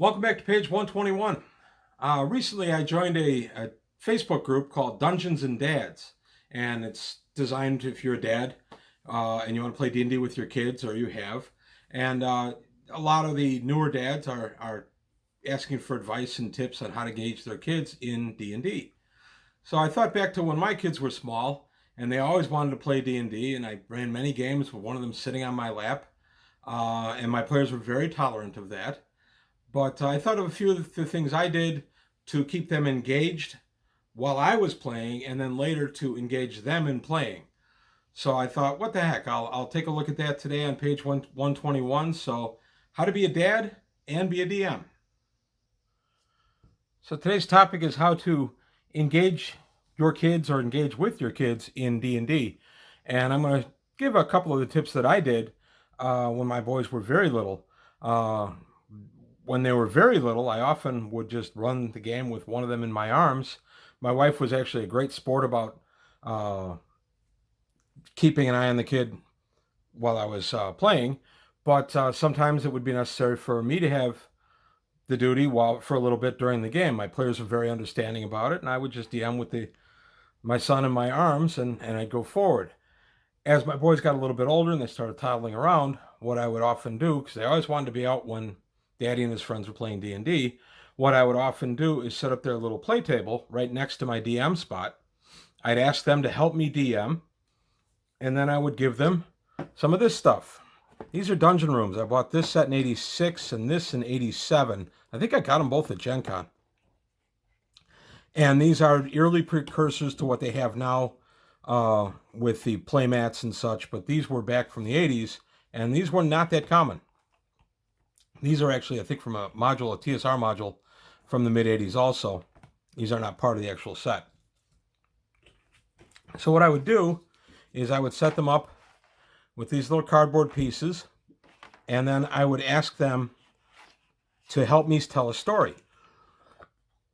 Welcome back to page 121. Recently, I joined a Facebook group called Dungeons and Dads, and it's designed if you're a dad and you want to play D&D with your kids, or you have. And a lot of the newer dads are asking for advice and tips on how to gauge their kids in D&D. So I thought back to when my kids were small, and they always wanted to play D&D, and I ran many games with one of them sitting on my lap, and my players were very tolerant of that. But I thought of a few of the things I did to keep them engaged while I was playing, and then later to engage them in playing. So I thought, what the heck? I'll take a look at that today on page 121. So, how to be a dad and be a DM. So today's topic is how to engage your kids or engage with your kids in D&D. And I'm going to give a couple of the tips that I did when my boys were very little. When they were very little, I often would just run the game with one of them in my arms. My wife was actually a great sport about keeping an eye on the kid while I was playing, but sometimes it would be necessary for me to have the duty for a little bit during the game. My players were very understanding about it, and I would just DM with my son in my arms, and I'd go forward. As my boys got a little bit older and they started toddling around, what I would often do, because they always wanted to be out when Daddy and his friends were playing D&D, what I would often do is set up their little play table right next to my DM spot. I'd ask them to help me DM, and then I would give them some of this stuff. These are dungeon rooms. I bought this set in 86 and this in 87. I think I got them both at Gen Con. And these are early precursors to what they have now with the playmats and such, but these were back from the 80s, and these were not that common. These are actually, I think, from a TSR module from the mid-80s also. These are not part of the actual set. So what I would do is I would set them up with these little cardboard pieces, and then I would ask them to help me tell a story.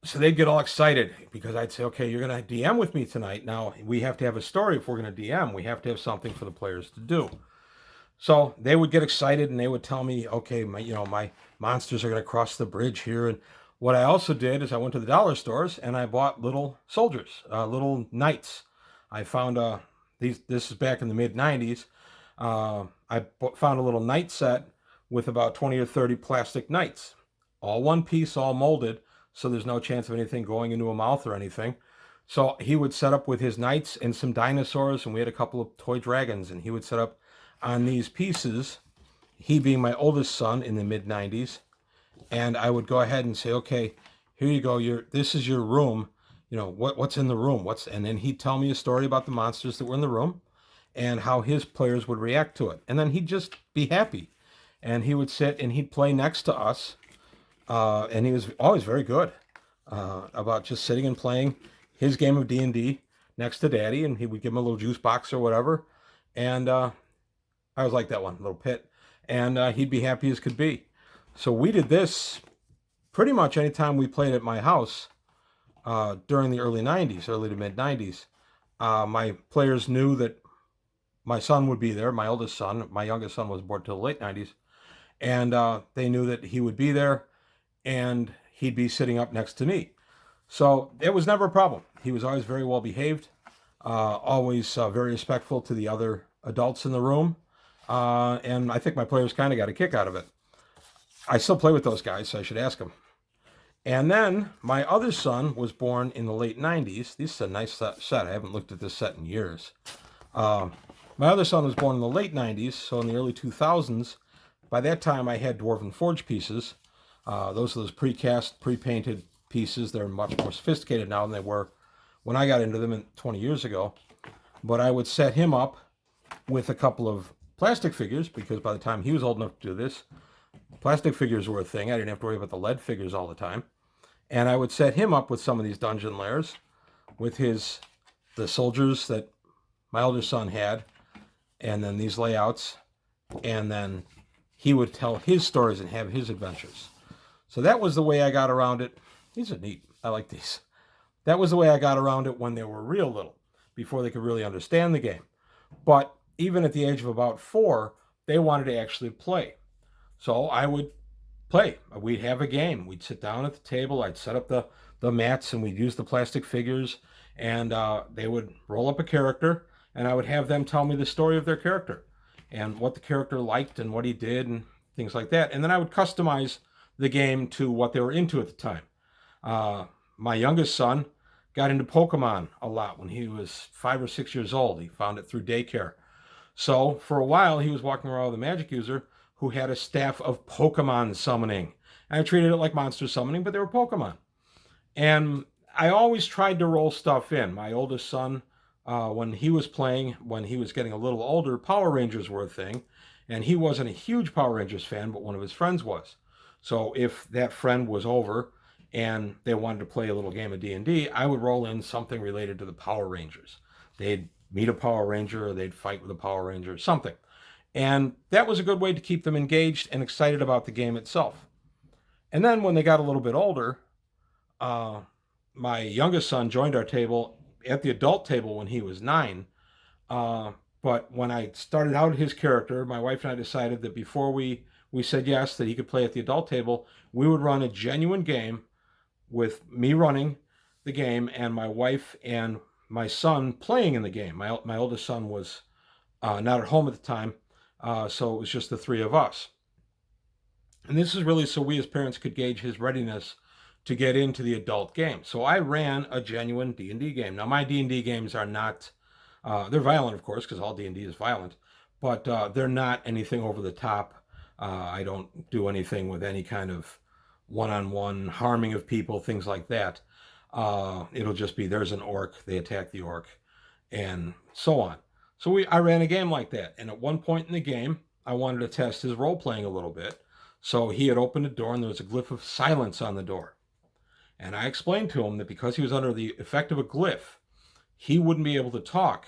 So they'd get all excited because I'd say, okay, you're going to DM with me tonight. Now, we have to have a story if we're going to DM. We have to have something for the players to do. So they would get excited and they would tell me, okay, my monsters are going to cross the bridge here. And what I also did is I went to the dollar stores and I bought little soldiers, little knights. I found this is back in the mid 90s. I found a little knight set with about 20 or 30 plastic knights, all one piece, all molded. So there's no chance of anything going into a mouth or anything. So he would set up with his knights and some dinosaurs, and we had a couple of toy dragons, and he would set up on these pieces, he being my oldest son in the mid-90s, and I would go ahead and say, okay, here you go, this is your room, what's in the room, and then he'd tell me a story about the monsters that were in the room and how his players would react to it. And then he'd just be happy, and he would sit and he'd play next to us, and he was always very good about just sitting and playing his game of D&D next to Daddy, and he would give him a little juice box or whatever, and I was like that one, little pit. And he'd be happy as could be. So we did this pretty much anytime we played at my house during the early to mid 90s. My players knew that my son would be there, my oldest son. My youngest son was born till the late 90s. And they knew that he would be there and he'd be sitting up next to me. So it was never a problem. He was always very well behaved, always very respectful to the other adults in the room. And I think my players kind of got a kick out of it. I still play with those guys, so I should ask them. And then my other son was born in the late 90s. This is a nice set. I haven't looked at this set in years. My other son was born in the late 90s, so in the early 2000s. By that time, I had Dwarven Forge pieces. Those are those precast, pre-painted pieces. They're much more sophisticated now than they were when I got into them 20 years ago. But I would set him up with a couple of plastic figures, because by the time he was old enough to do this, plastic figures were a thing. I didn't have to worry about the lead figures all the time. And I would set him up with some of these dungeon lairs with the soldiers that my older son had, and then these layouts, and then he would tell his stories and have his adventures. So that was the way I got around it. These are neat. I like these. That was the way I got around it when they were real little, before they could really understand the game. But even at the age of about 4, they wanted to actually play. So I would play. We'd have a game. We'd sit down at the table. I'd set up the mats, and we'd use the plastic figures, and they would roll up a character, and I would have them tell me the story of their character and what the character liked and what he did and things like that. And then I would customize the game to what they were into at the time. My youngest son got into Pokemon a lot when he was 5 or 6 years old. He found it through daycare. So for a while, he was walking around with a magic user who had a staff of Pokemon summoning. And I treated it like monster summoning, but they were Pokemon. And I always tried to roll stuff in. My oldest son, when he was playing, when he was getting a little older, Power Rangers were a thing. And he wasn't a huge Power Rangers fan, but one of his friends was. So if that friend was over and they wanted to play a little game of D&D, I would roll in something related to the Power Rangers. They'd meet a Power Ranger, or they'd fight with a Power Ranger, something. And that was a good way to keep them engaged and excited about the game itself. And then when they got a little bit older, my youngest son joined our table at the adult table when he was 9. But when I started out his character, my wife and I decided that before we said yes, that he could play at the adult table, we would run a genuine game with me running the game and my wife and my son playing in the game. My oldest son was not at home at the time, so it was just the three of us. And this is really so we as parents could gauge his readiness to get into the adult game. So I ran a genuine D&D game. Now, my D&D games are not, they're violent, of course, because all D&D is violent, but they're not anything over the top. I don't do anything with any kind of one-on-one harming of people, things like that. It'll just be there's an orc, they attack the orc, and so on. So I ran a game like that. And at one point in the game, I wanted to test his role-playing a little bit. So he had opened a door, and there was a glyph of silence on the door. And I explained to him that because he was under the effect of a glyph, he wouldn't be able to talk.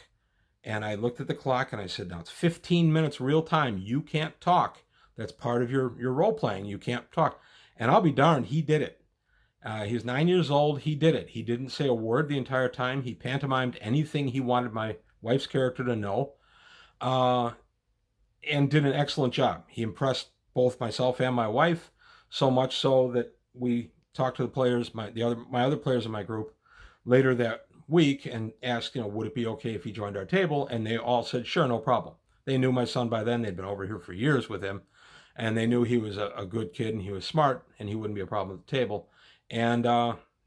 And I looked at the clock, and I said, now it's 15 minutes real time. You can't talk. That's part of your role-playing. You can't talk. And I'll be darned, he did it. He's 9 years old. He did it. He didn't say a word the entire time. He pantomimed anything he wanted my wife's character to know, and did an excellent job. He impressed both myself and my wife, so much so that we talked to the players, my other players in my group, later that week and asked, would it be okay if he joined our table? And they all said, sure, no problem. They knew my son by then. They'd been over here for years with him, and they knew he was a good kid and he was smart and he wouldn't be a problem at the table. And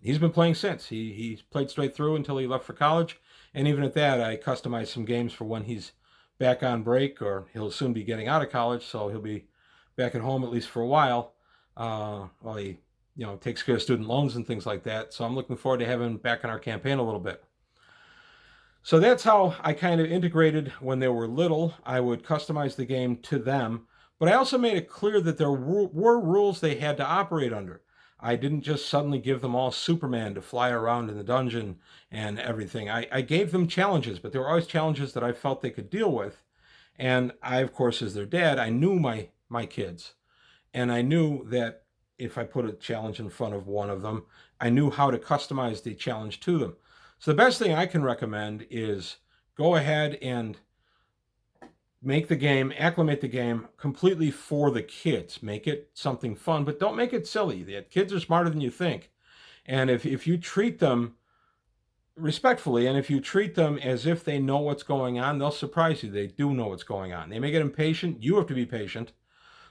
he's been playing since. He played straight through until he left for college. And even at that, I customized some games for when he's back on break, or he'll soon be getting out of college, so he'll be back at home at least for a while, while he takes care of student loans and things like that. So I'm looking forward to having him back in our campaign a little bit. So that's how I kind of integrated when they were little. I would customize the game to them, but I also made it clear that there were rules they had to operate under. I didn't just suddenly give them all Superman to fly around in the dungeon and everything. I gave them challenges, but there were always challenges that I felt they could deal with. And I, of course, as their dad, I knew my kids. And I knew that if I put a challenge in front of one of them, I knew how to customize the challenge to them. So the best thing I can recommend is go ahead and make the game, acclimate the game completely for the kids. Make it something fun, but don't make it silly. The kids are smarter than you think. And if you treat them respectfully, and if you treat them as if they know what's going on, they'll surprise you. They do know what's going on. They may get impatient. You have to be patient.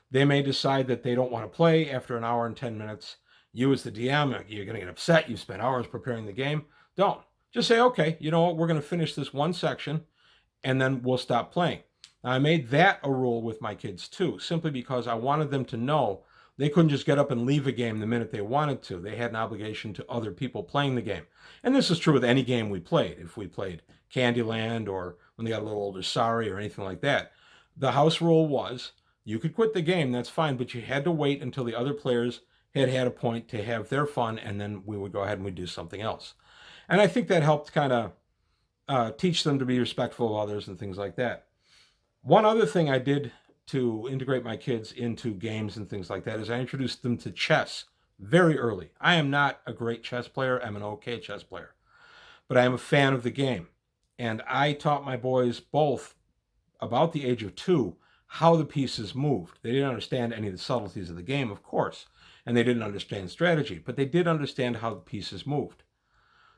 They may decide that they don't want to play after an hour and 10 minutes. You as the DM, you're going to get upset. You've spent hours preparing the game. Don't. Just say, okay, you know what? We're going to finish this one section, and then we'll stop playing. Now, I made that a rule with my kids too, simply because I wanted them to know they couldn't just get up and leave a game the minute they wanted to. They had an obligation to other people playing the game. And this is true with any game we played. If we played Candyland, or when they got a little older, Sorry, or anything like that. The house rule was you could quit the game, that's fine, but you had to wait until the other players had had a point to have their fun, and then we would go ahead and we'd do something else. And I think that helped kind of teach them to be respectful of others and things like that. One other thing I did to integrate my kids into games and things like that is I introduced them to chess very early. I am not a great chess player. I'm an okay chess player, but I am a fan of the game. And I taught my boys both about the age of 2 how the pieces moved. They didn't understand any of the subtleties of the game, of course, and they didn't understand strategy, but they did understand how the pieces moved.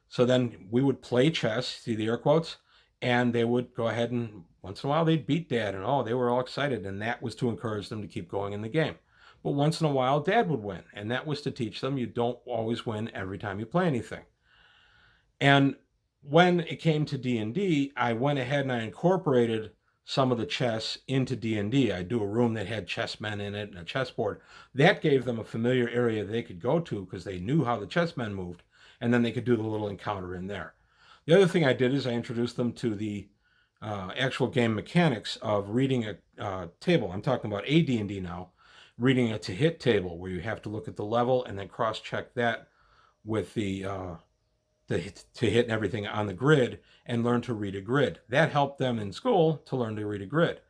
So then we would play chess, see the air quotes, and they would go ahead and once in a while they'd beat Dad, and oh, they were all excited, and that was to encourage them to keep going in the game. But once in a while, Dad would win, and that was to teach them you don't always win every time you play anything. And when it came to D&D, I went ahead and I incorporated some of the chess into D&D. I do a room that had chessmen in it and a chessboard. That gave them a familiar area they could go to because they knew how the chessmen moved, and then they could do the little encounter in there. The other thing I did is I introduced them to the actual game mechanics of reading a table. I'm talking about a D&D now, reading a to-hit table where you have to look at the level and then cross-check that with the to hit and everything on the grid and learn to read a grid. That helped them in school to learn to read a grid.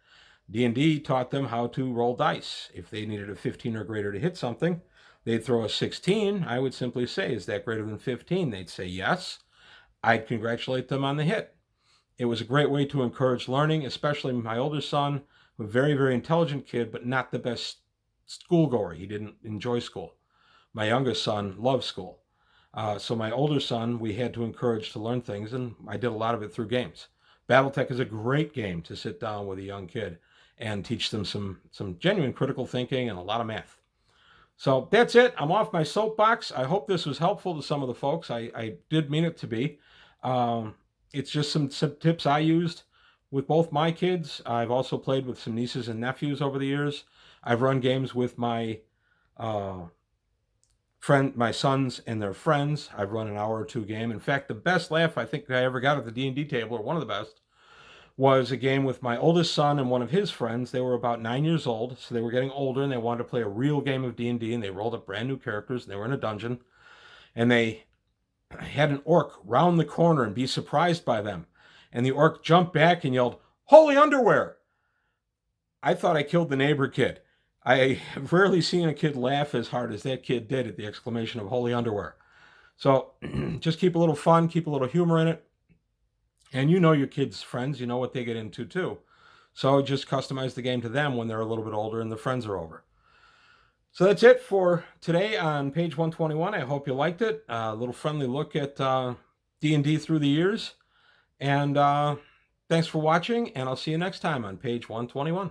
D&D taught them how to roll dice. If they needed a 15 or greater to hit something, they'd throw a 16. I would simply say, is that greater than 15? They'd say yes. I'd congratulate them on the hit. It was a great way to encourage learning, especially my older son, a very, very intelligent kid, but not the best schoolgoer. He didn't enjoy school. My youngest son loved school. So my older son, we had to encourage to learn things, and I did a lot of it through games. Battletech is a great game to sit down with a young kid and teach them some genuine critical thinking and a lot of math. So that's it. I'm off my soapbox. I hope this was helpful to some of the folks. I did mean it to be. It's just some tips I used with both my kids. I've also played with some nieces and nephews over the years. I've run games with my my sons and their friends. I've run an hour or two game. In fact, the best laugh I think I ever got at the D&D table, or one of the best, was a game with my oldest son and one of his friends. They were about 9 years old, so they were getting older, and they wanted to play a real game of D&D, and they rolled up brand new characters, and they were in a dungeon, and they had an orc round the corner and be surprised by them. And the orc jumped back and yelled, "Holy underwear!" I thought I killed the neighbor kid. I have rarely seen a kid laugh as hard as that kid did at the exclamation of "holy underwear." So just keep a little fun, keep a little humor in it. And you know your kids' friends, you know what they get into too. So just customize the game to them when they're a little bit older and the friends are over. So that's it for today on page 121. I hope you liked it. A little friendly look at D&D through the years. And thanks for watching, and I'll see you next time on page 121.